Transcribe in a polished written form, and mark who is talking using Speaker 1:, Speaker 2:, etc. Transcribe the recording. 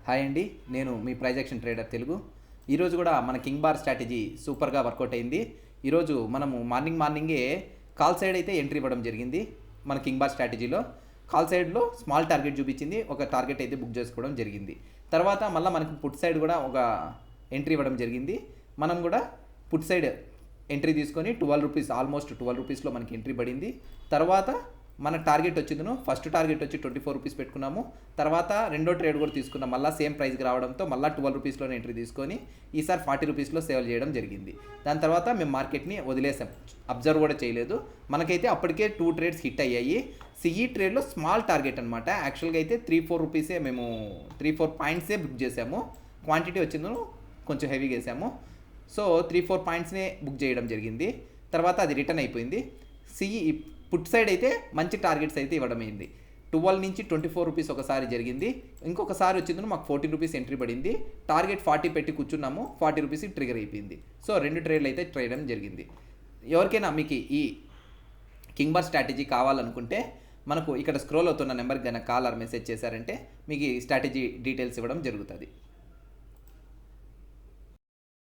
Speaker 1: Hi అండి, నేను మీ price action trader Telugu. ఈరోజు కూడా మన కింగ్ బార్ స్ట్రాటజీ సూపర్గా వర్కౌట్ అయింది. ఈరోజు మనము మార్నింగే కాల్ సైడ్ అయితే ఎంట్రీ ఇవ్వడం జరిగింది. మన కింగ్ బార్ స్ట్రాటజీలో కాల్ సైడ్లో స్మాల్ టార్గెట్ చూపించింది, ఒక టార్గెట్ అయితే బుక్ చేసుకోవడం జరిగింది. తర్వాత మళ్ళీ మనకు పుట్ సైడ్ కూడా ఒక ఎంట్రీ ఇవ్వడం జరిగింది. మనం కూడా పుట్ సైడ్ ఎంట్రీ తీసుకొని 12 రూపీస్, ఆల్మోస్ట్ 12 రూపీస్లో మనకి ఎంట్రీ పడింది. తర్వాత మన టార్గెట్ వచ్చిందను, ఫస్ట్ టార్గెట్ వచ్చి 24 రూపీస్ పెట్టుకున్నాము. తర్వాత రెండో ట్రేడ్ కూడా తీసుకున్నాం, మళ్ళీ సేమ్ ప్రైస్కి రావడంతో మళ్ళీ 12 రూపీస్లోనే ఎంట్రీ తీసుకొని ఈసారి 40 రూపీస్లో సేల్ చేయడం జరిగింది. దాని తర్వాత మేము మార్కెట్ని వదిలేసాం, అబ్జర్వ్ కూడా చేయలేదు. మనకైతే అప్పటికే 2 ట్రేడ్స్ హిట్ అయ్యాయి. సిఈ ట్రేడ్లో స్మాల్ టార్గెట్ అనమాట. యాక్చువల్గా అయితే 3-4 రూపీసే, మేము 3-4 పాయింట్సే బుక్ చేసాము. క్వాంటిటీ వచ్చిందను కొంచెం హెవీగా వేసాము. సో 3-4 పాయింట్స్నే బుక్ చేయడం జరిగింది. తర్వాత అది రిటర్న్ అయిపోయింది. సిఈ పుట్ సైడ్ అయితే మంచి టార్గెట్స్ అయితే ఇవ్వడం అయింది. 12 నుంచి 24 రూపీస్ ఒకసారి జరిగింది. ఇంకొకసారి వచ్చిందని మాకు 14 రూపీస్ ఎంట్రీ పడింది. టార్గెట్ 40 పెట్టి కూర్చున్నాము, 40 రూపీస్ ట్రిగర్ అయిపోయింది. సో 2 ట్రేడ్లు అయితే ట్రేడ్ జరిగింది. ఎవరికైనా మీకు ఈ కింగ్ బార్ స్ట్రాటజీ కావాలనుకుంటే మనకు ఇక్కడ స్క్రోల్ అవుతున్న నెంబర్కి కనుక కాల్ ఆర్ మెసేజ్ చేశారంటే మీకు ఈ స్ట్రాటజీ డీటెయిల్స్ ఇవ్వడం జరుగుతుంది.